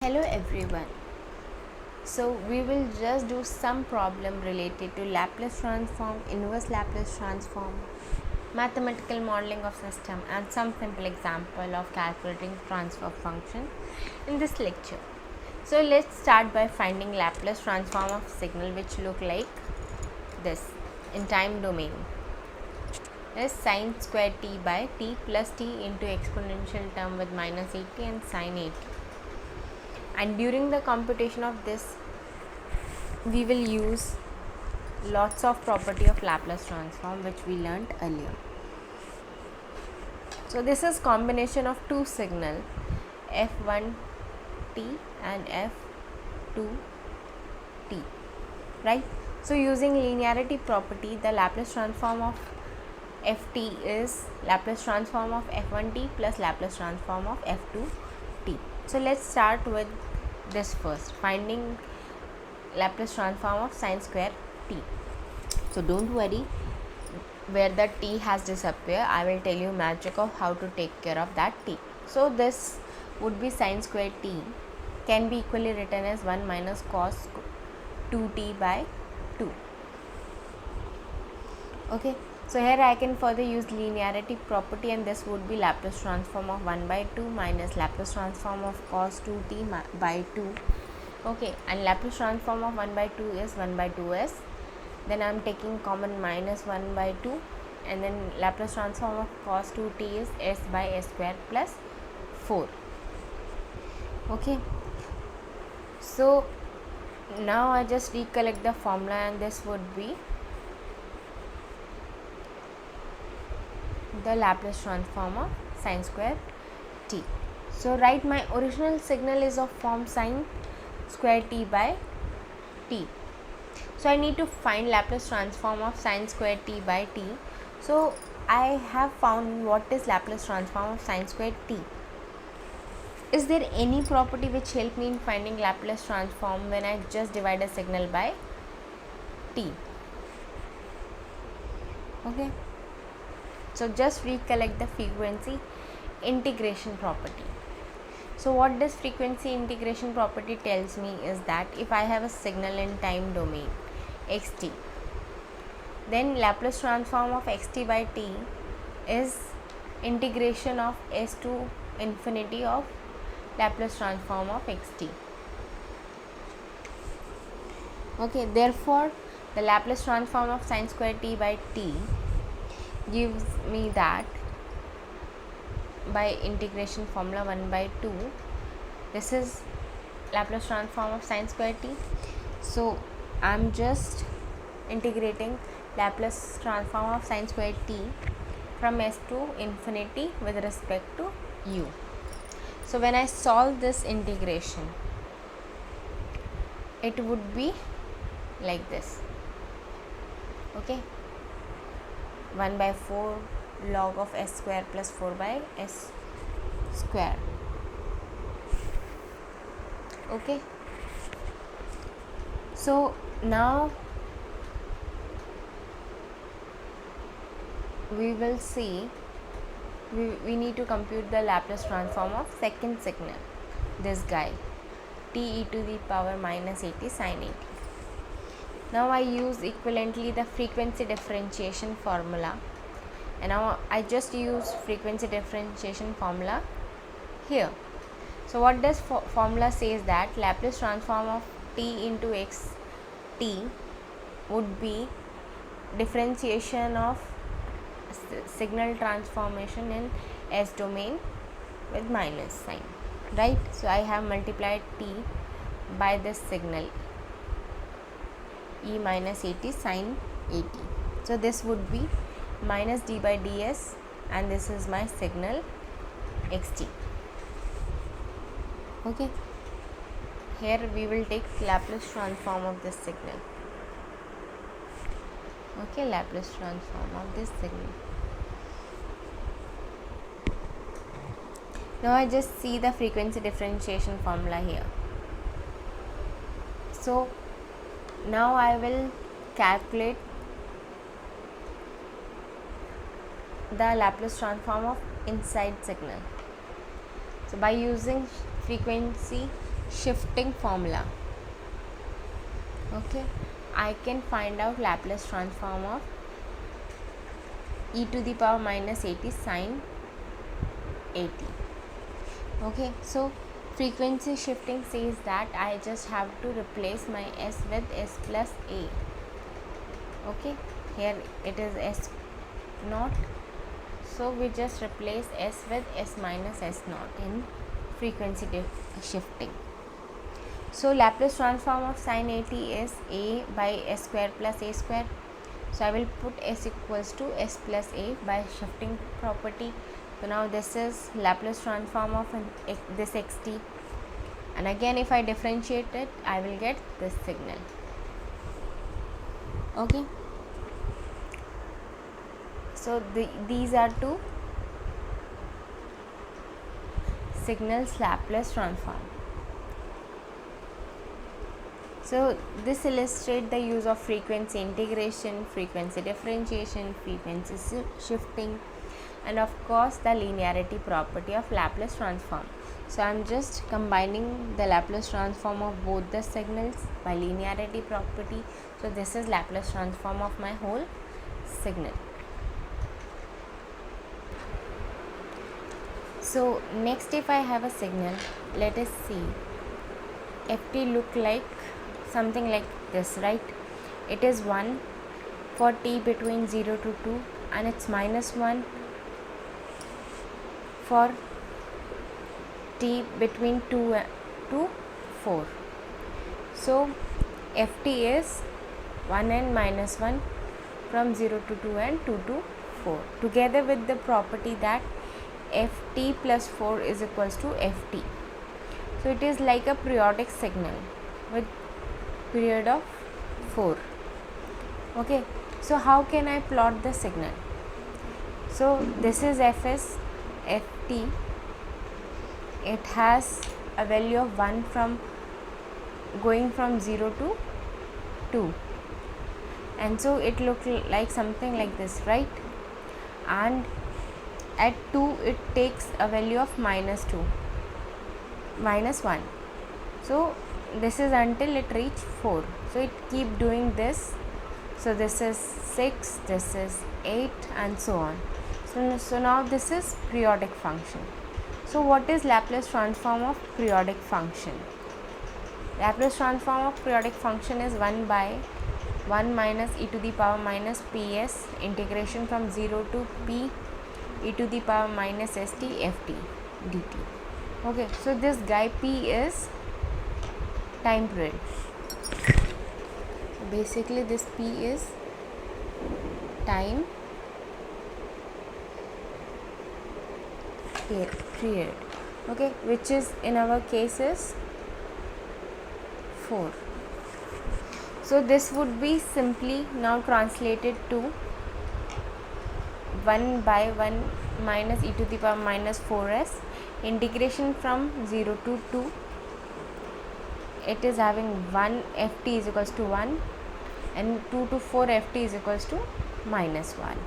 Hello everyone. So we will just do some problem related to Laplace transform, inverse Laplace transform, mathematical modeling of system and some simple example of calculating transfer function in this lecture. So let's start by finding Laplace transform of signal which look like this in time domain is sine square t by t plus t into exponential term with minus 80 and sine 80. And during the computation of this we will use lots of property of Laplace transform which we learnt earlier. So this is combination of two signal f1t and f2t, right? So using linearity property, the Laplace transform of ft is Laplace transform of f1t plus Laplace transform of f2t. So let's start with this first, finding Laplace transform of sine square t. So don't worry where the t has disappeared, I will tell you magic of how to take care of that t. So this would be sine square t can be equally written as 1 minus cos 2t by 2. Okay, so here I can further use linearity property and this would be Laplace transform of 1 by 2 minus Laplace transform of cos 2t by 2. Okay, and Laplace transform of 1 by 2 is 1 by 2s. Then I am taking common minus 1 by 2 and then Laplace transform of cos 2t is s by s square plus 4. Okay, so now I just recollect the formula and this would be the Laplace transform of sine square t. So write my original signal is of form sine square t by t. So I need to find Laplace transform of sine square t by t. So I have found what is Laplace transform of sine square t. Is there any property which help me in finding Laplace transform when I just divide a signal by t? Okay, so just recollect the frequency integration property. So what this frequency integration property tells me is that if I have a signal in time domain xt, then Laplace transform of xt by t is integration of s to infinity of Laplace transform of xt. Okay, therefore the Laplace transform of sine square t by t gives me that by integration formula 1 by 2, this is Laplace transform of sine square t. So I am just integrating Laplace transform of sine square t from s to infinity with respect to u. So when I solve this integration, it would be like this. Okay, 1 by 4 log of s square plus 4 by s square. Okay, so now we will see, we need to compute the Laplace transform of second signal, this guy, t e to the power minus 80 sine 80. Now I use equivalently the frequency differentiation formula, and now I just use frequency differentiation formula here. So what does formula says that Laplace transform of t into x t would be differentiation of signal transformation in s domain with minus sign, right? So I have multiplied t by this signal e minus 80 sine 80. So this would be minus d by ds and this is my signal xt. Okay, here we will take Laplace transform of this signal. Okay, Laplace transform of this signal. Now I just see the frequency differentiation formula here. So now I will calculate the Laplace transform of inside signal. So by using frequency shifting formula. Okay, I can find out Laplace transform of e to the power minus 80 sine 80. Okay, so frequency shifting says that I just have to replace my s with s plus a. Okay, here it is s naught, so we just replace s with s minus s naught in frequency shifting. So Laplace transform of sine 80 is a by s square plus a square. So I will put s equals to s plus a by shifting property. So now this is Laplace transform of this xt, and again if I differentiate it, I will get this signal. Okay, so these are two signals Laplace transform. So this illustrates the use of frequency integration, frequency differentiation, frequency shifting, and of course the linearity property of Laplace transform. So I am just combining the Laplace transform of both the signals by linearity property. So this is Laplace transform of my whole signal. So next, if I have a signal, let us see ft look like something like this, right? It is 1 for t between 0 to 2, and it's minus 1 for t between 2 to 4. So ft is 1 and minus 1 from 0 to 2 and 2 to 4, together with the property that ft plus 4 is equals to ft. So it is like a periodic signal with period of 4. Okay, so how can I plot the signal? So this is fs ft. It has a value of 1 from going from 0 to 2, and so it looks like something like this, right? And at 2 it takes a value of minus 1. So this is until it reach 4. So it keep doing this. So this is 6, this is 8, and so on. So now this is periodic function. So what is Laplace transform of periodic function? Laplace transform of periodic function is 1 by 1 minus e to the power minus ps integration from 0 to p e to the power minus st ft dt. Okay, so this guy p is time period. Basically this p is time period, okay, which is in our case is 4. So this would be simply now translated to 1 by 1 minus e to the power minus 4s integration from 0 to 2. It is having 1 ft is equals to 1, and 2 to 4 ft is equals to minus 1.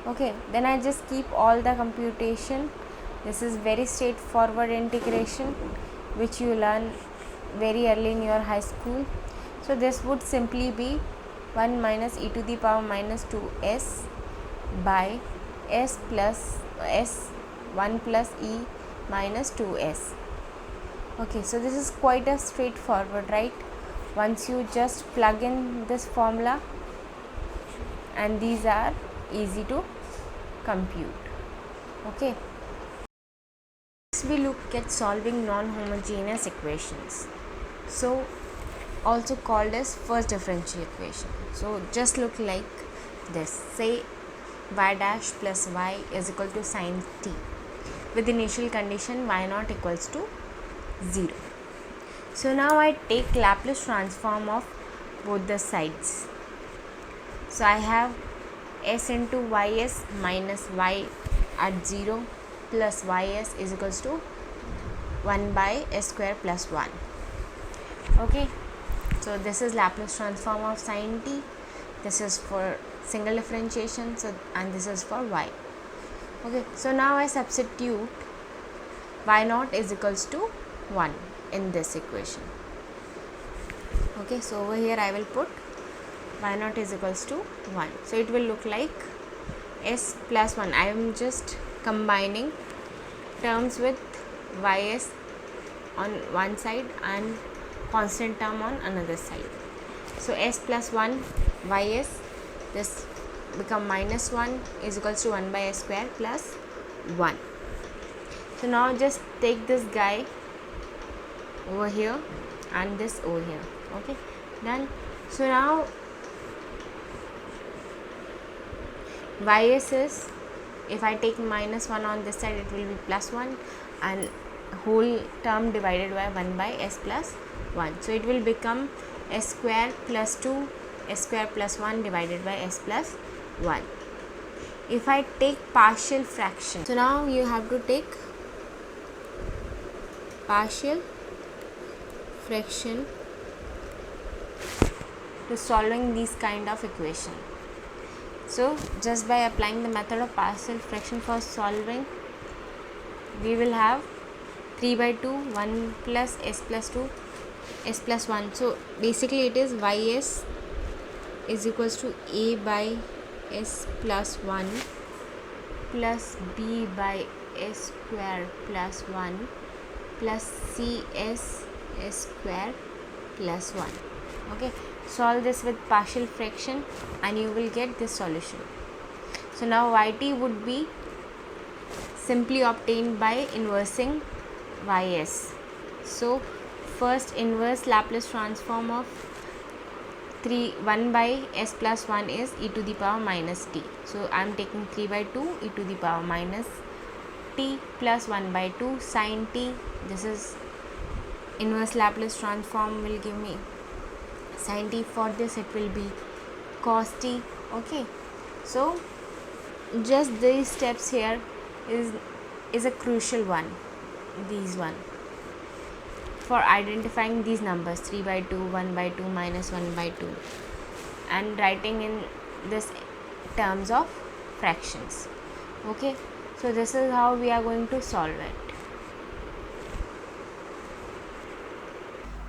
Okay, then I just keep all the computation. This is very straightforward integration which you learn very early in your high school. So this would simply be 1 minus e to the power minus 2s by s plus s 1 plus e minus 2s. Okay, so this is quite a straightforward, right? Once you just plug in this formula, and these are easy to compute. Okay, next we look at solving non-homogeneous equations, so also called as first differential equation. So just look like this. Say y dash plus y is equal to sine t with initial condition y naught equals to 0. So now I take Laplace transform of both the sides. So I have s into ys minus y at 0 plus ys is equals to 1 by s square plus 1. Okay, so this is Laplace transform of sine t. This is for single differentiation, so and this is for y. Okay, so now I substitute y naught is equals to 1 in this equation. Okay, so over here I will put y naught is equals to 1. So it will look like s plus 1. I am just combining terms with ys on one side and constant term on another side. So s plus 1 ys, this become minus 1 is equals to 1 by s square plus 1. So now just take this guy over here and this over here. Okay, done. So now ys is, if I take minus 1 on this side, it will be plus 1, and whole term divided by 1 by s plus 1. So it will become s square plus 2 s square plus 1 divided by s plus 1. If I take partial fraction, so now you have to take partial fraction to solving these kind of equation. So just by applying the method of partial fraction for solving, we will have 3 by 2 1 plus s plus 2 s plus 1. So basically it is ys is equals to a by s plus 1 plus b by s square plus 1 plus cs s square plus 1. Okay, solve this with partial fraction and you will get this solution. So now yt would be simply obtained by inversing ys. So first inverse Laplace transform of 1 by s plus 1 is e to the power minus t. So I am taking 3 by 2 e to the power minus t plus 1 by 2 sin t. This is inverse Laplace transform will give me sin t. For this it will be cos t. Okay, so just these steps here is a crucial one, these one, for identifying these numbers 3 by 2 1 by 2 minus 1 by 2 and writing in this terms of fractions. Okay, so this is how we are going to solve it.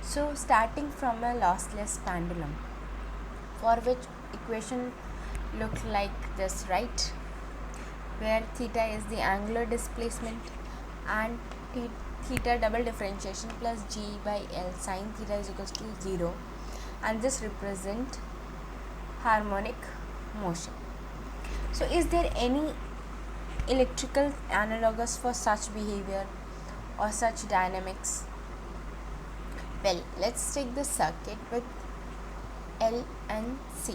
So starting from a lossless pendulum, for which equation looks like this, right, where theta is the angular displacement and theta double differentiation plus g by l sin theta is equals to 0, and this represent harmonic motion. So is there any electrical analogous for such behavior or such dynamics? Well, let's take the circuit with L and C.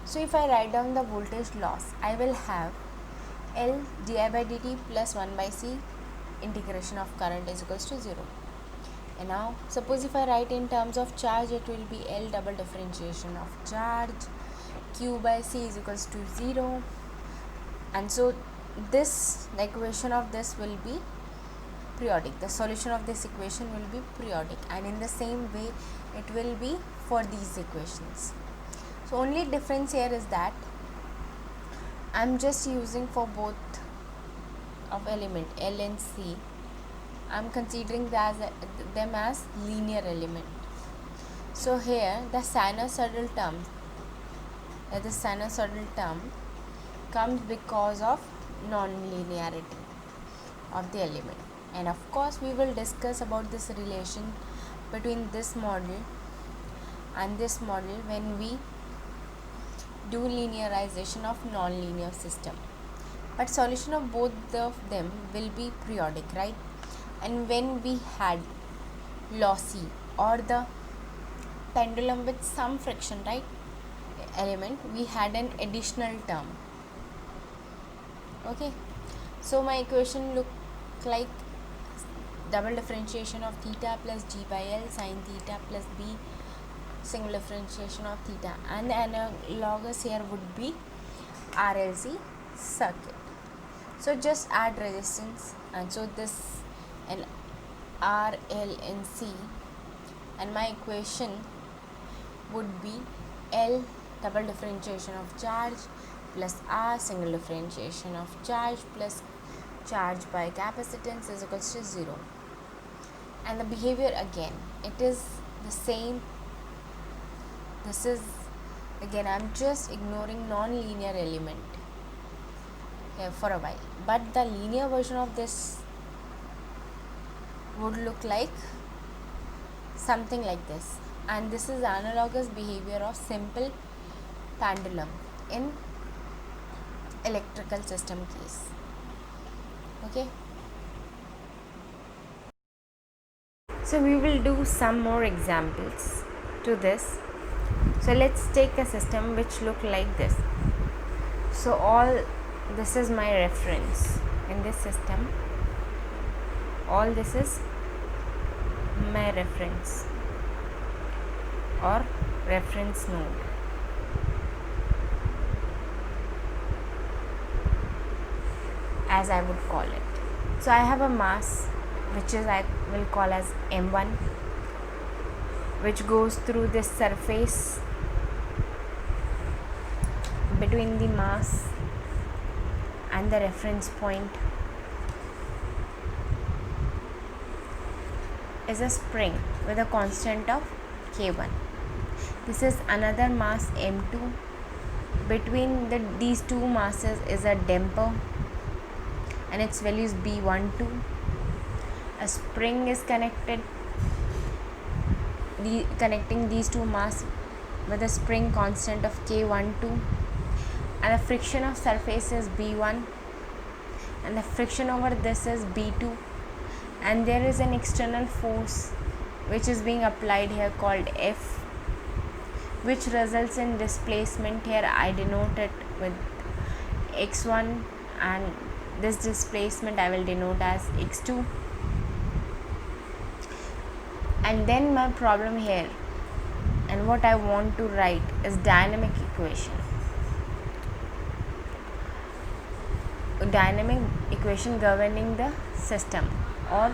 So if I write down the voltage loss, I will have L di by dt plus 1 by C integration of current is equals to 0. And now suppose if I write in terms of charge, it will be L double differentiation of charge Q by C is equals to 0. And so this, the equation of this will be periodic. The solution of this equation will be periodic, and in the same way it will be for these equations. So only difference here is that I am just using for both of element L and C, I am considering them as linear element. So here the sinusoidal term comes because of non-linearity of the element. And of course we will discuss about this relation between this model and this model when we do linearization of non-linear system. But solution of both of them will be periodic, right? And when we had lossy or the pendulum with some friction, right, element, we had an additional term. Okay, so my equation look like double differentiation of theta plus g by l sin theta plus b single differentiation of theta, and the analogous here would be RLC circuit. So just add resistance, and so this and R, L and C, and my equation would be L double differentiation of charge plus R single differentiation of charge plus charge by capacitance is equals to 0. And the behavior again, it is the same. This is again, I'm just ignoring non-linear element here for a while, but the linear version of this would look like something like this, and this is analogous behavior of simple pendulum in electrical system case. Okay, so we will do some more examples to this. So let's take a system which look like this. So all this is my reference in this system, all this is my reference or reference node. As I would call it. So I have a mass which is I will call as M1, which goes through this surface between the mass and the reference point is a spring with a constant of K1. This is another mass M2. Between these two masses is a damper and its value is B12. A spring is connecting these two masses with a spring constant of K12, and the friction of surface is B1, and the friction over this is B2, and there is an external force which is being applied here called F, which results in displacement. Here I denote it with x1, and this displacement I will denote as x2. And then my problem here, and what I want to write is dynamic equation. Dynamic equation governing the system or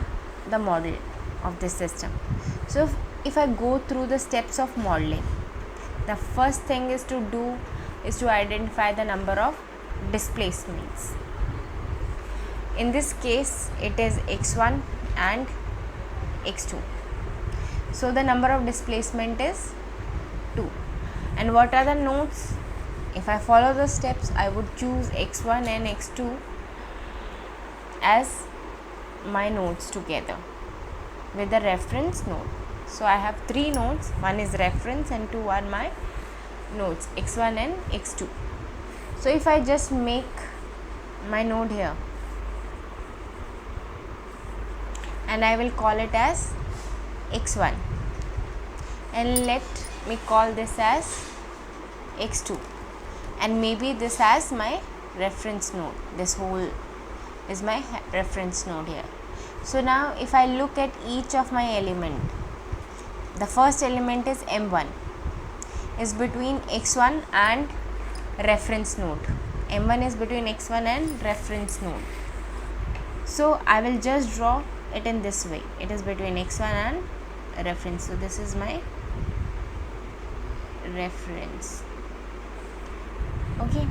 the model of this system. So if I go through the steps of modeling, the first thing is to identify the number of displacements. In this case it is x1 and x2. So the number of displacement is 2. And what are the nodes? If I follow the steps, I would choose x1 and x2 as my nodes together with the reference node. So I have 3 nodes, one is reference and 2 are my nodes, x1 and x2. So if I just make my node here, and I will call it as x1, and let me call this as x2, and maybe this as my reference node. This whole is my reference node here. So now if I look at each of my element, the first element is M1, is between x1 and reference node. M1 is between x1 and reference node. So I will just draw it in this way. It is between x1 and reference. So this is my reference. Okay.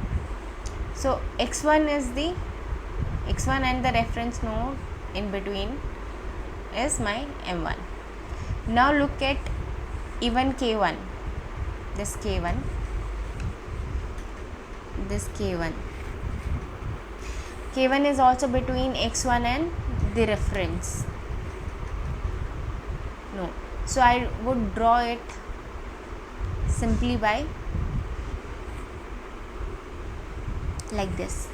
So x1 and the reference node in between is my M1. Now look at even K1. This K1. K1 is also between x1 and the reference node. So I would draw it simply by like this.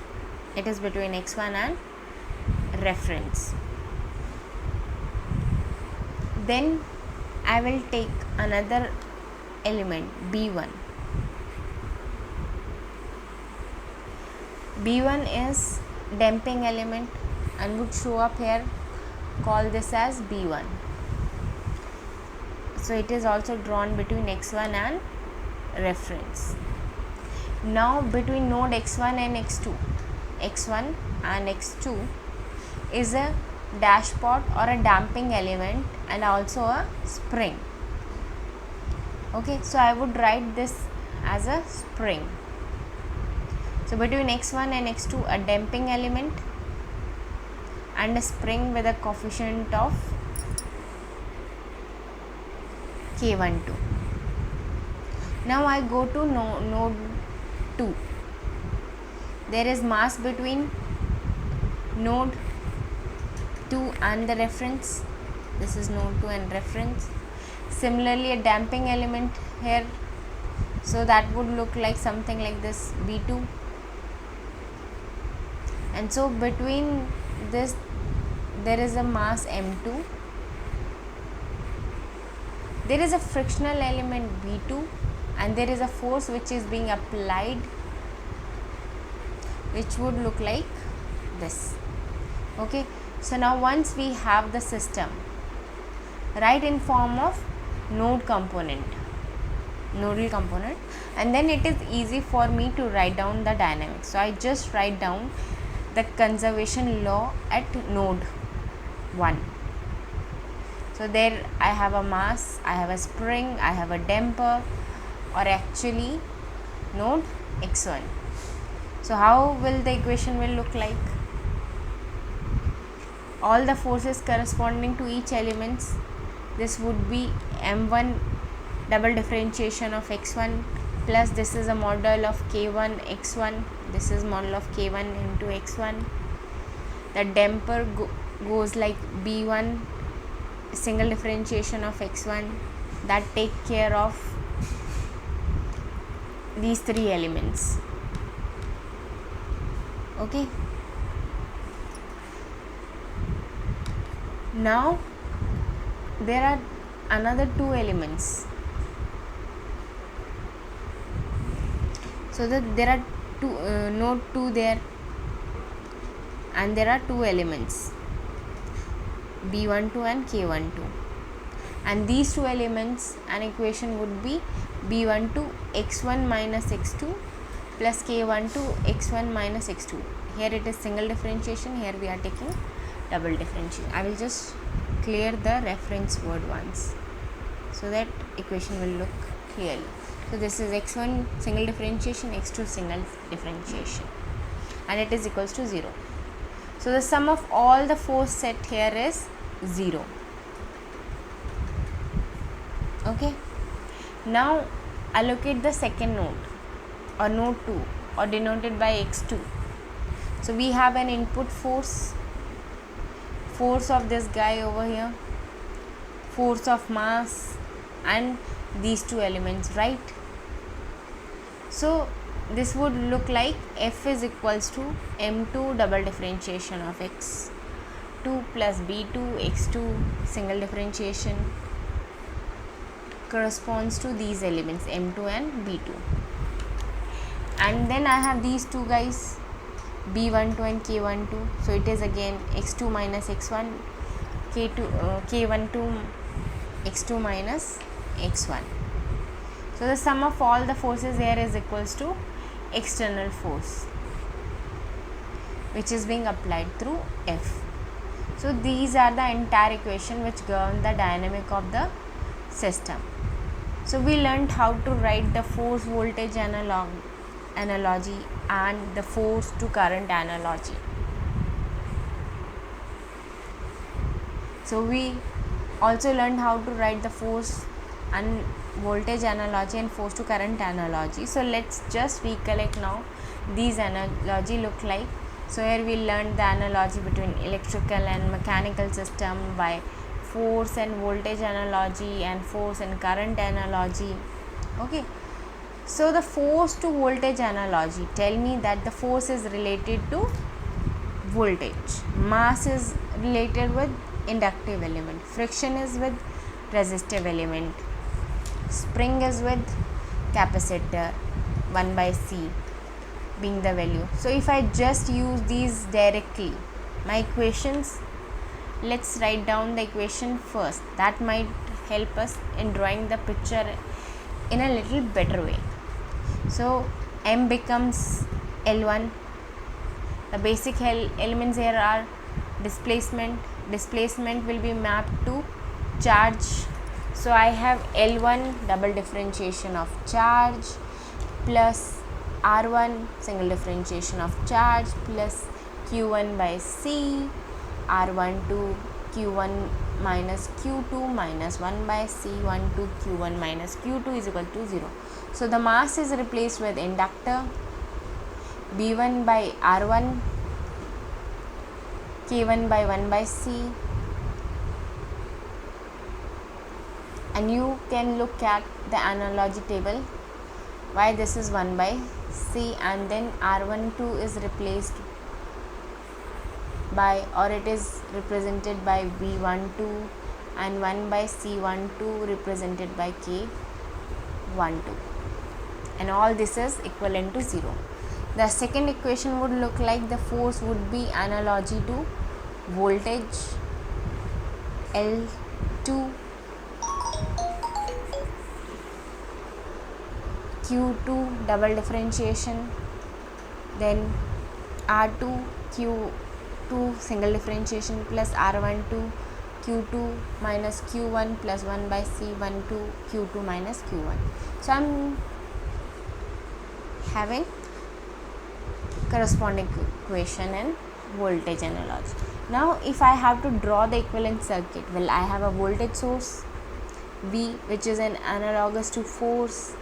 It is between x1 and reference. Then I will take another element B1. B1 is damping element and would show up here. Call this as B1. So it is also drawn between x1 and reference. Now between node x1 and x2, x1 and x2 is a dashpot or a damping element and also a spring. Okay, so I would write this as a spring. So between x1 and x2, a damping element and a spring with a coefficient of K12. Now I go to node 2. There is mass between node 2 and the reference. This is node 2 and reference. Similarly, a damping element here, so that would look like something like this, B2. And so between this there is a mass M2, there is a frictional element B2, and there is a force which is being applied, which would look like this. Okay, so now once we have the system, write in form of nodal component, and then it is easy for me to write down the dynamics. So I just write down the conservation law at node 1. So there I have a mass, I have a spring, I have a damper, or actually node x1. So how will the equation will look like? All the forces corresponding to each elements, this would be m1 double differentiation of x1 plus this is a model of k1 x1, this is model of k1 into x1. The damper goes like b1 single differentiation of x1, that take care of these 3 elements. Okay, now there are another 2 elements. So that there are node 2 there, and there are 2 elements, B12 and K12, and these 2 elements, an equation would be B12 x1 minus x2 plus K12 x1 minus x2. Here it is single differentiation, here we are taking double differentiation. I will just clear the reference word once so that equation will look clearly. So this is x1 single differentiation, x2 single differentiation, and it is equals to 0. So the sum of all the force set here is 0. Okay, now allocate the second node or node 2 or denoted by x2. So we have an input force of this guy over here, force of mass, and these 2 elements, right? So this would look like F is equals to m2 double differentiation of x2 plus b2 x2 single differentiation corresponds to these elements m2 and b2. And then I have these 2 guys, b12 and k12. So it is again x2 minus x1, k12 x2 minus x1. So the sum of all the forces here is equals to external force, which is being applied through F. So these are the entire equation which govern the dynamic of the system. So we learned how to write the force voltage analogy and the force to current analogy. So we also learned how to write the force and voltage analogy and force to current analogy. So let's just recollect now these analogy look like. So here we learned the analogy between electrical and mechanical system by force and voltage analogy and force and current analogy. Okay, so the force to voltage analogy tell me that the force is related to voltage, mass is related with inductive element, friction is with resistive element, spring is with capacitor, 1 by C being the value. So if I just use these directly, my equations, let's write down the equation first. That might help us in drawing the picture in a little better way. So M becomes L1. The basic elements here are displacement. Displacement will be mapped to charge. So I have L1 double differentiation of charge plus R1 single differentiation of charge plus Q1 by C, R1 to Q1 minus q2 minus 1 by c12 q1 minus q2 is equal to 0. So the mass is replaced with inductor b1 by r1 k1 by 1 by c, and you can look at the analogy table why this is 1 by c, and then r12 is replaced by, or it is represented by b12, and 1 by c12 represented by k12, and all this is equivalent to 0. The second equation would look like the force would be analogy to voltage L2 Q2 double differentiation, then R2 Q2 single differentiation plus R12 Q2 minus Q1 plus 1 by C12 Q2 minus Q1. So I am having corresponding equation in voltage analogy. Now if I have to draw the equivalent circuit, well, I have a voltage source V which is an analogous to force,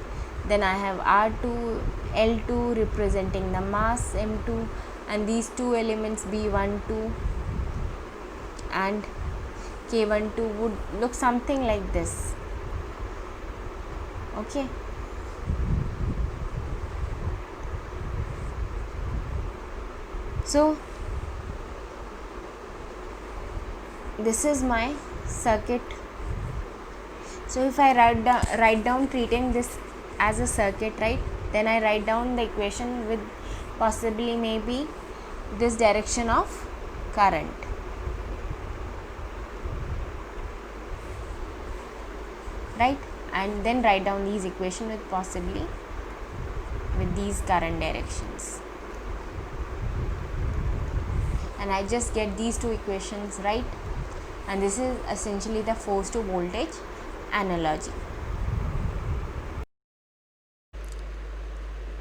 then I have R2 L2 representing the mass M2, and these two elements B12 and K12 would look something like this. Okay, so this is my circuit. So if I write down treating this as a circuit, right, then I write down the equation with possibly maybe this direction of current. Right, and then write down these equation with possibly with these current directions, and I just get these two equations, right, and this is essentially the force to voltage analogy.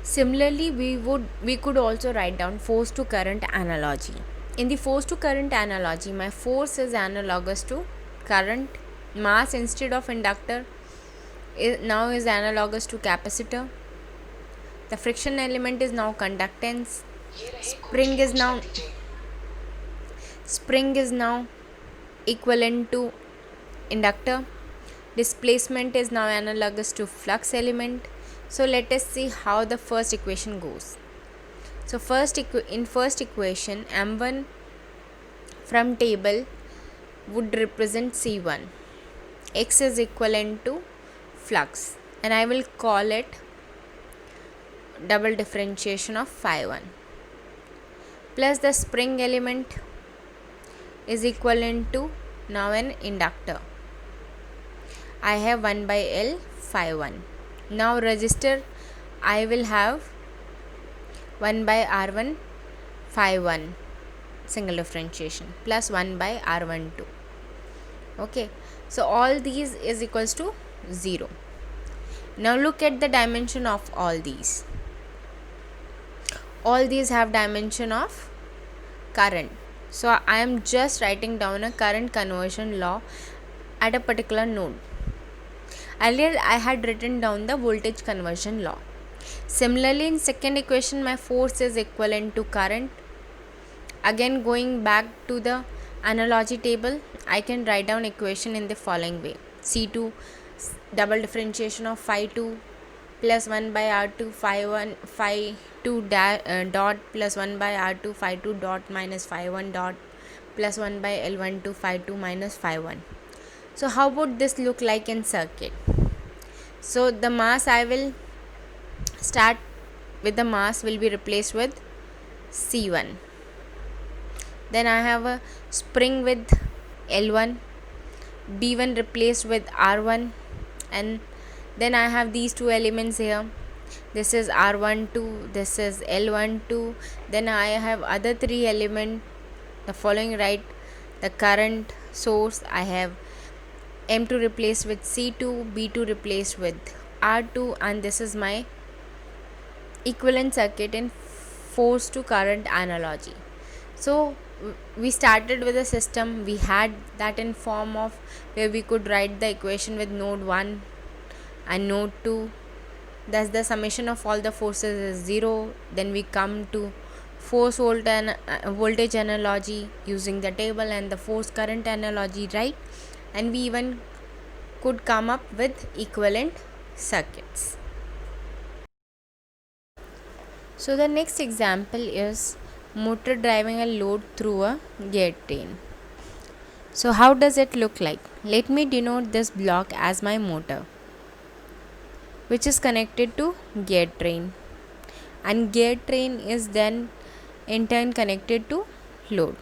Similarly, we could also write down force to current analogy. In the force to current analogy, my force is analogous to current. Mass instead of inductor now is analogous to capacitor. The friction element is now conductance. Spring is now equivalent to inductor. Displacement is now analogous to flux element. So let us see how the first equation goes. So in first equation, M1 from table would represent C1. X is equivalent to flux, and I will call it double differentiation of phi1, plus the spring element is equivalent to now an inductor. I have 1 by L phi1. Now resistor, I will have 1 by R1 phi1 single differentiation plus 1 by R12. Okay, so all these is equals to 0. Now look at the dimension of all these. All these have dimension of current. So I am just writing down a current conversion law at a particular node. Earlier I had written down the voltage conversion law. Similarly, in second equation, my force is equivalent to current. Again, going back to the analogy table, I can write down equation in the following way. C2 double differentiation of phi2 plus 1 by R2 phi1 phi2 dot plus 1 by R2 phi2 dot minus phi1 dot plus 1 by L12 phi2 minus phi1. So how would this look like in circuit? So the mass, I will start with the mass will be replaced with C1. Then I have a spring with L1, B1 replaced with R1, and then I have these two elements here. This is R12, this is L12. Then I have other three elements. The following, right, the current source, I have M2 replaced with C2, B2 replaced with R2, and this is my equivalent circuit in force to current analogy. So we started with a system, we had that in form of where we could write the equation with node 1 and node 2. Thus the summation of all the forces is 0. Then we come to force voltage analogy using the table, and the force current analogy, right? And we even could come up with equivalent circuits. So the next example is motor driving a load through a gear train. So how does it look like? Let me denote this block as my motor, which is connected to gear train, and gear train is then in turn connected to load.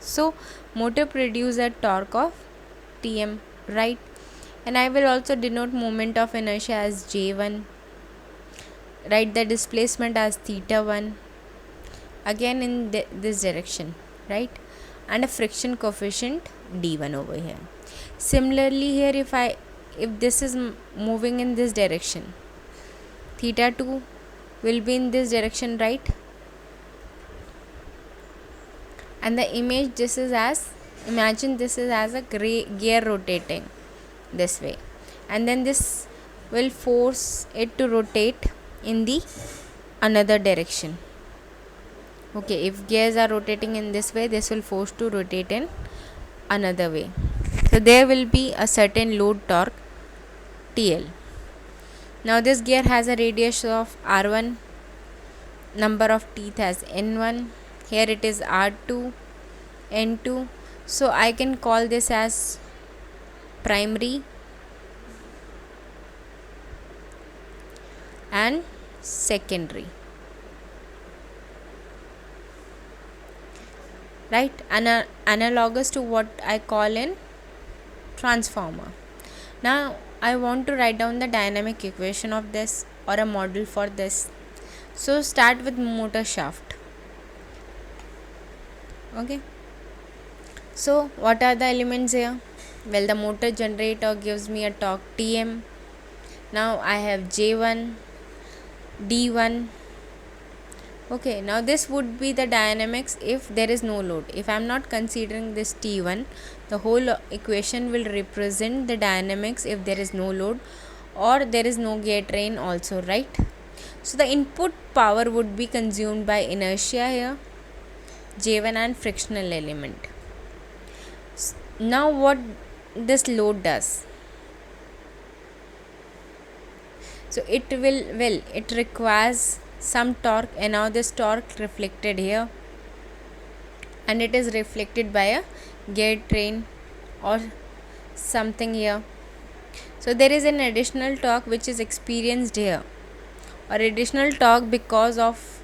So motor produces a torque of Tm, right? And I will also denote moment of inertia as J1, write the displacement as theta 1, again in this direction, right? And a friction coefficient d1 over here. Similarly here, if this is moving in this direction, theta 2 will be in this direction, right? And the image, imagine this is as a gear rotating this way, and then this will force it to rotate in the another direction. Okay, if gears are rotating in this way, this will force to rotate in another way. So there will be a certain load torque TL. Now this gear has a radius of R1, number of teeth as N1, here it is R2, N2. So I can call this as primary and secondary, right? Analogous to what I call in transformer. Now I want to write down the dynamic equation of this, or a model for this. So start with motor shaft. Okay, so what are the elements here? Well, the motor generator gives me a torque Tm. Now I have J1, D1. Okay, now this would be the dynamics if there is no load. If I am not considering this T1, the whole equation will represent the dynamics if there is no load or there is no gear train also, right? So the input power would be consumed by inertia here, J1, and frictional element. Now what this load does? So it requires some torque, and now this torque reflected here, and it is reflected by a gear train or something here. So there is an additional torque which is experienced here, or additional torque because of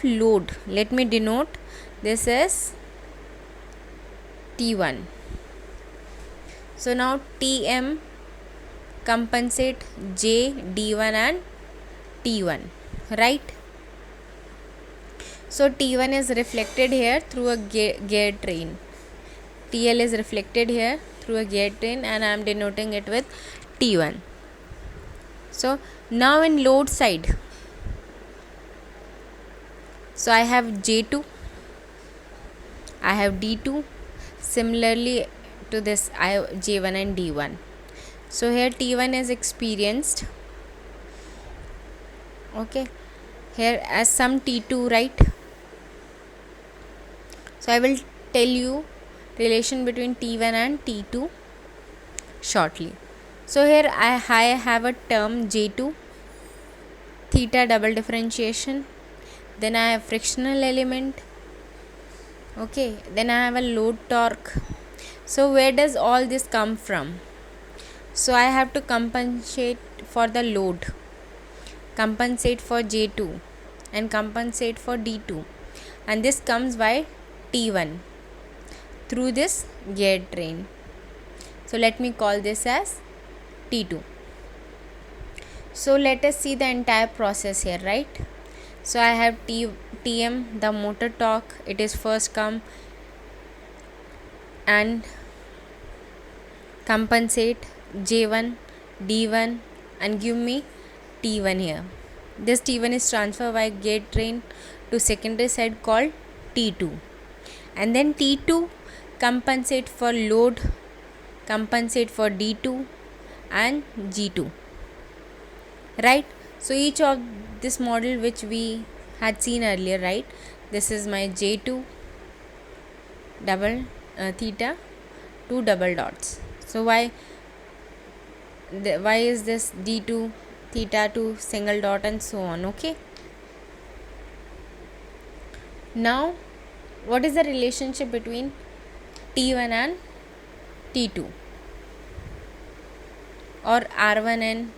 load. Let me denote this as T1. So now Tm compensate J, D1 and T1, right? So T1 is reflected here through a gear train. TL is reflected here through a gear train, and I am denoting it with T1. So now in load side, so I have J2, I have D2. Similarly to this, I have J1 and D1. So here T1 is experienced, okay, here as some T2, right? So I will tell you relation between T1 and T2 shortly. So here I have a term J2, theta double differentiation, then I have frictional element, okay, then I have a load torque. So where does all this come from? So I have to compensate for the load, compensate for J2 and compensate for D2, and this comes by T1 through this gear train. So let me call this as T2. So let us see the entire process here, right? So I have Tm, the motor torque. It is first come and compensate J1, D1 and give me T1 here. This T1 is transferred by gear train to secondary side called T2, and then T2 compensate for load, compensate for D2 and G2, right? So each of this model which we had seen earlier, right? This is my J2 double theta, 2 double dots. So why is this D2 theta 2 single dot and so on? Okay, now what is the relationship between T1 and T2, or R1 and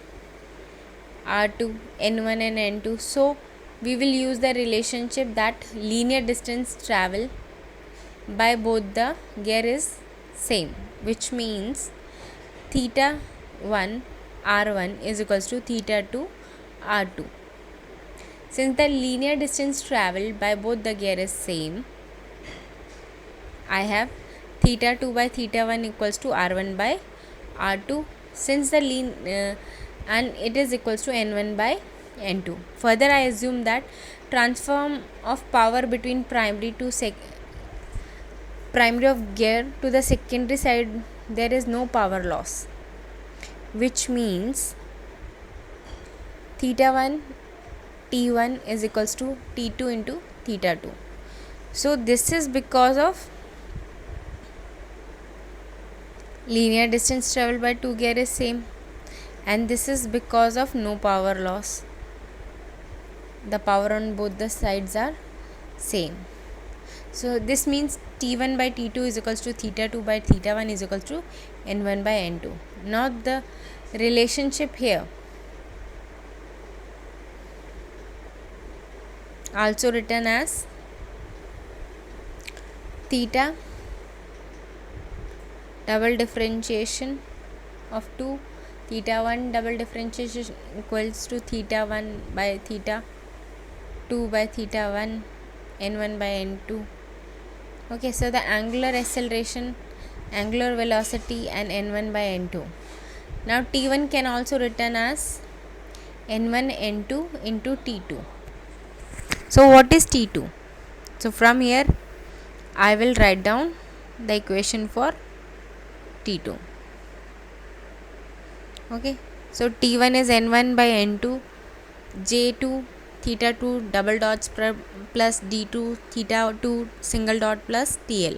R2, N1 and N2? So we will use the relationship that linear distance travel by both the gear is same, which means theta 1 R1 is equals to theta 2 R2. Since the linear distance traveled by both the gear is same, I have theta 2 by theta 1 equals to R1 by R2, since the and it is equals to N1 by N2. Further, I assume that transform of power between primary of gear to the secondary side, there is no power loss, which means theta 1 T1 is equals to T2 into theta 2. So this is because of linear distance traveled by two gear is same, and this is because of no power loss. The power on both the sides are same. So this means T1 by T2 is equals to theta 2 by theta 1 is equals to N1 by N2. Now the relationship here also written as theta double differentiation of 2 theta 1 double differentiation equals to theta 1 by theta 2 by theta 1 N1 by N2. Okay, so the angular acceleration, angular velocity and N1 by N2. Now T1 can also written as N1 N2 into T2. So what is T2? So from here I will write down the equation for T2. Okay, so T1 is N1 by N2 J2 theta 2 double dots plus D2 theta 2 single dot plus TL.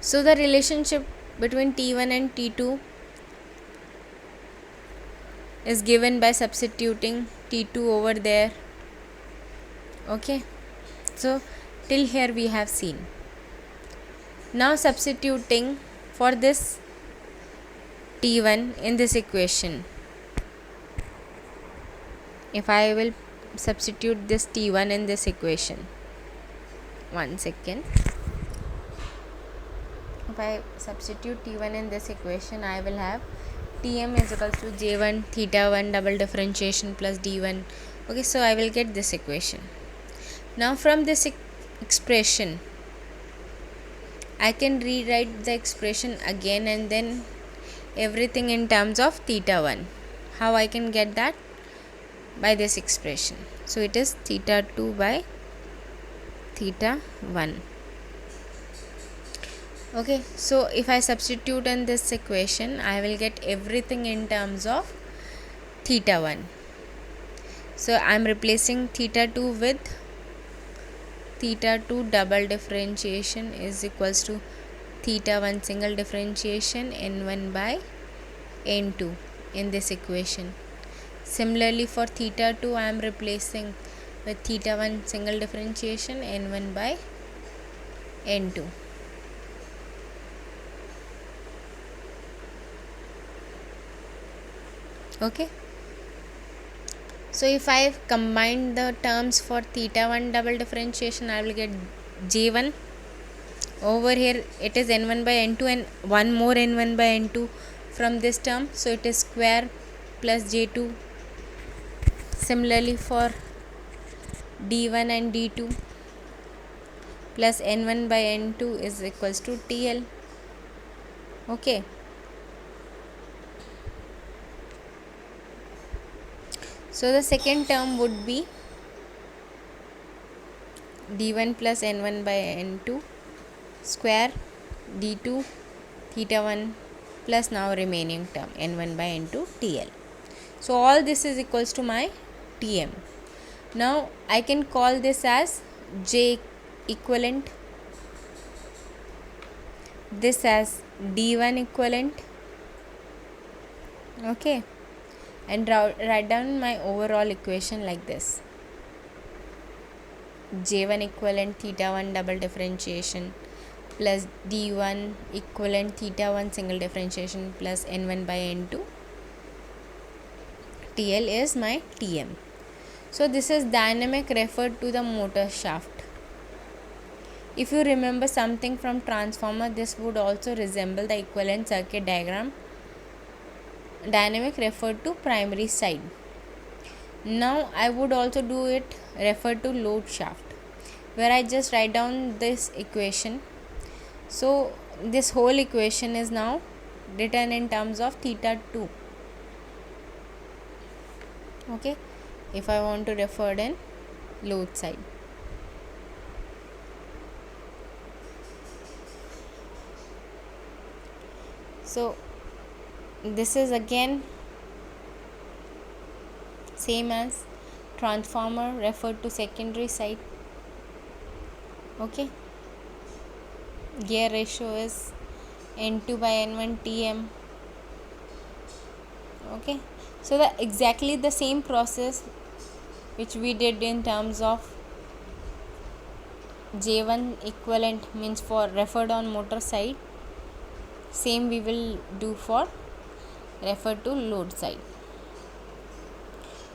So the relationship between T1 and T2 is given by substituting T2 over there. Okay, so till here we have seen. Now substituting for this T1 in this equation, if I will substitute this T1 in this equation, one second. If I substitute T1 in this equation, I will have Tm is equals to J1 theta 1 double differentiation plus D1. Okay, so I will get this equation. Now from this expression I can rewrite the expression again and then everything in terms of theta 1. How I can get that? By this expression. So it is theta 2 by theta 1. Okay, so if I substitute in this equation, I will get everything in terms of theta 1. So I am replacing theta 2 with theta 2 double differentiation is equals to theta 1 single differentiation N1 by N2 in this equation. Similarly for theta 2 I am replacing with theta 1 single differentiation N1 by N2. Okay, so if I combine the terms for theta 1 double differentiation, I will get J1. Over here it is N1 by N2 and one more N1 by N2 from this term, so it is square plus J2. Similarly for D1 and D2 plus N1 by N2 is equals to TL. Okay, So the second term would be d1 plus n1 by n2 square d2 theta 1 plus now remaining term n1 by n2 tl. So all this is equals to my tm. Now I can call this as j equivalent, this as d1 equivalent, okay, and write down my overall equation like this: j1 equivalent theta 1 double differentiation plus d1 equivalent theta 1 single differentiation plus n1 by n2 tl is my tm. So this is dynamic referred to the motor shaft. If you remember something from transformer, this would also resemble the equivalent circuit diagram. Dynamic referred to primary side. Now I would also do it referred to load shaft, where I just write down this equation. So this whole equation is now written in terms of theta 2, okay, if I want to refer in load side. So this is again same as transformer referred to secondary side, okay. Gear ratio is n2 by n1 tm, okay. So the exactly the same process which we did in terms of j1 equivalent means for referred on motor side, same we will do for referred to load side.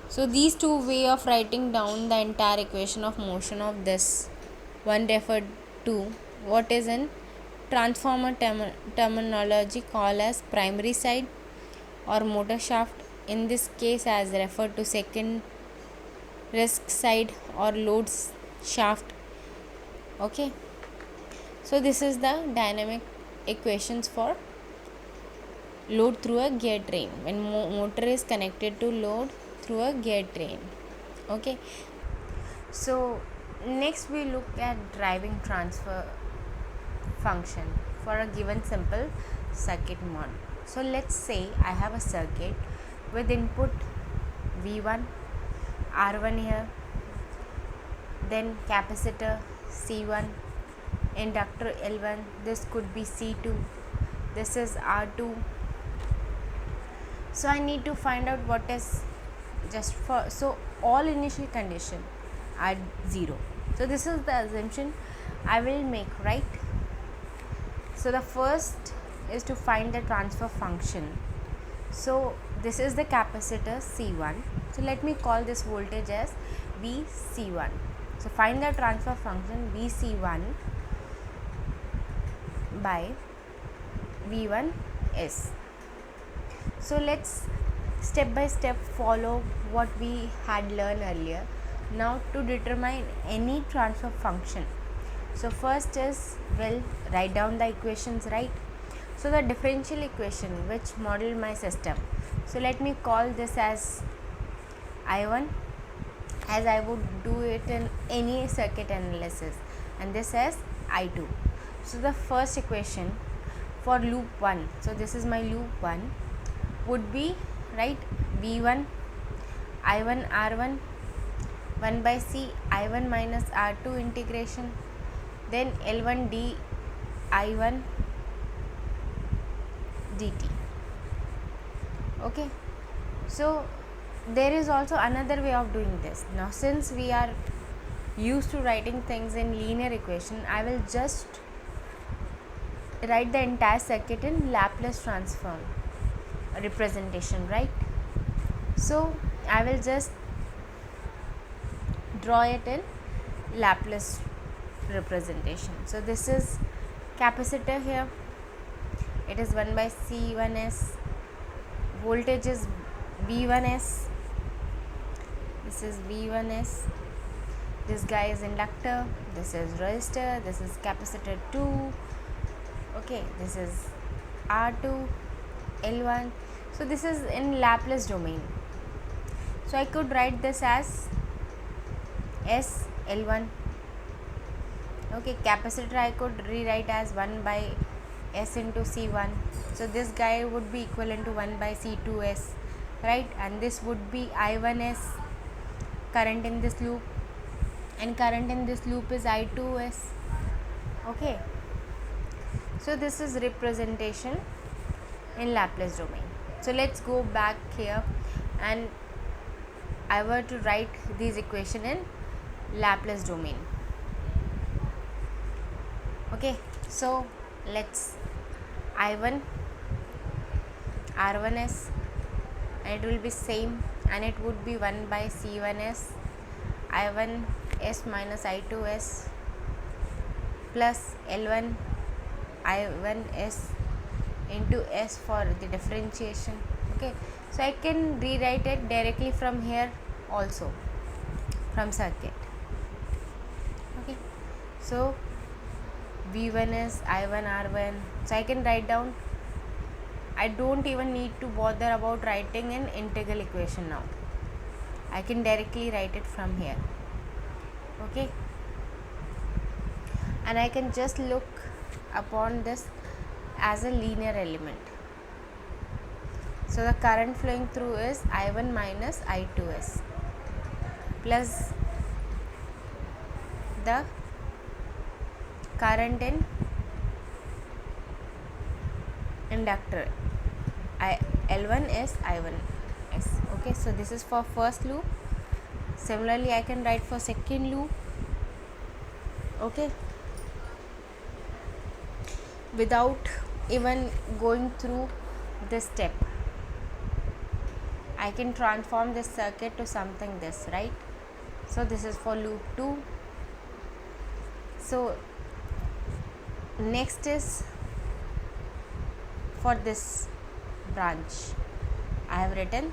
So these two way of writing down the entire equation of motion of this one referred to what is in transformer terminology called as primary side or motor shaft, in this case as referred to second risk side or load shaft, okay. So this is the dynamic equations for load through a gear train when motor is connected to load through a gear train, okay. So next we look at driving transfer function for a given simple circuit model. So let's say I have a circuit with input V1, R1 here, then capacitor C1, inductor L1, this could be C2, this is R2. So I need to find out what is just for, so all initial condition are 0. So this is the assumption I will make, right? So the first is to find the transfer function. So this is the capacitor C1. So let me call this voltage as VC1. So find the transfer function VC1 by V1S. So let's step by step follow what we had learned earlier. Now to determine any transfer function, so first is, well, write down the equations, right? So the differential equation which model my system, so let me call this as I1, as I would do it in any circuit analysis, and this as I2. So the first equation for loop 1, so this is my loop 1, would be, right, V1 I1 R1 1 by C I1 minus R2 integration, then L1 d I1 dt, okay. So there is also another way of doing this. Now since we are used to writing things in linear equation, I will just write the entire circuit in Laplace transform representation, right? So I will just draw it in Laplace representation. So this is capacitor here, it is 1 by C1s, voltage is V1s, this is V1s, this guy is inductor, this is resistor, this is capacitor 2, okay, this is R2, L1. So this is in Laplace domain. So I could write this as S L1. Okay, capacitor I could rewrite as 1 by S into C1. So this guy would be equivalent to 1 by C2S, right? And this would be I1S, current in this loop, and current in this loop is I2S. Okay, so this is representation in Laplace domain. So let's go back here, and I were to write these equation in Laplace domain. Okay, so let's I1 R1S, and it will be same, and it would be 1 by C1S I1S minus I2S plus L1 I1S into S for the differentiation. Okay, so I can rewrite it directly from here also, from circuit. Okay, so V1 is I1 R1. So I can write down, I don't even need to bother about writing an integral equation now. I can directly write it from here. Okay, and I can just look upon this as a linear element. So the current flowing through is I1 minus I2S plus the current in inductor L1 is I1S. Okay, so this is for first loop. Similarly, I can write for second loop. Okay, without even going through this step, I can transform this circuit to something this, right? So this is for loop 2. So next is for this branch. I have written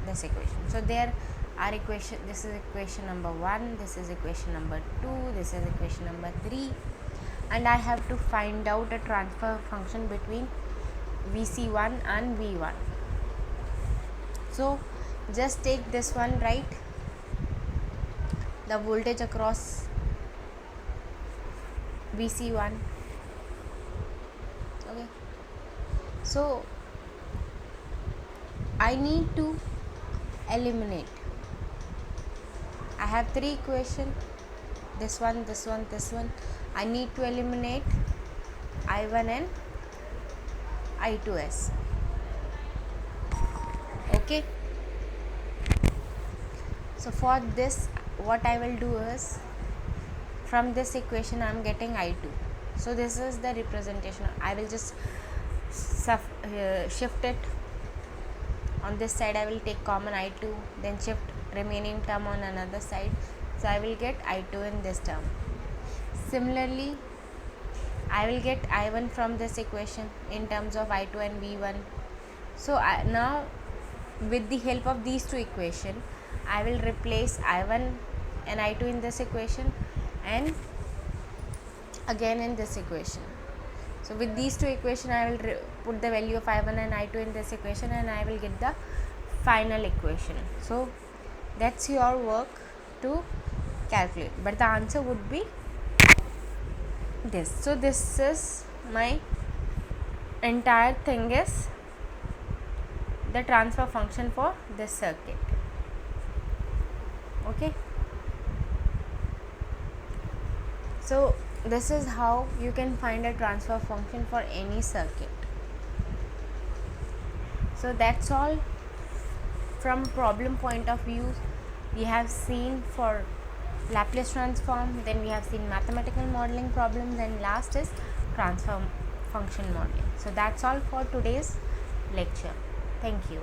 this equation. So there are equation, this is equation number 1, this is equation number 2, this is equation number 3, and I have to find out a transfer function between Vc1 and V1. So just take this one, right? The voltage across Vc1. Okay, so I need to eliminate. I have 3 equations, this one, this one, this one. I need to eliminate I1 and I2S. Okay, so for this, what I will do is, from this equation I am getting I2. So this is the representation. I will just shift it on this side. I will take common I2, then shift remaining term on another side. So I will get I2 in this term. Similarly, I will get I1 from this equation in terms of I2 and V1. So now with the help of these 2 equations, I will replace I1 and I2 in this equation and again in this equation. So with these 2 equations, I will put the value of I1 and I2 in this equation, and I will get the final equation. So that's your work to calculate, but the answer would be this. So this is my entire thing, is the transfer function for this circuit. Okay, so this is how you can find a transfer function for any circuit. So that's all from problem point of view. We have seen for Laplace transform, then we have seen mathematical modeling problems, and last is transfer function modeling. So that's all for today's lecture. Thank you.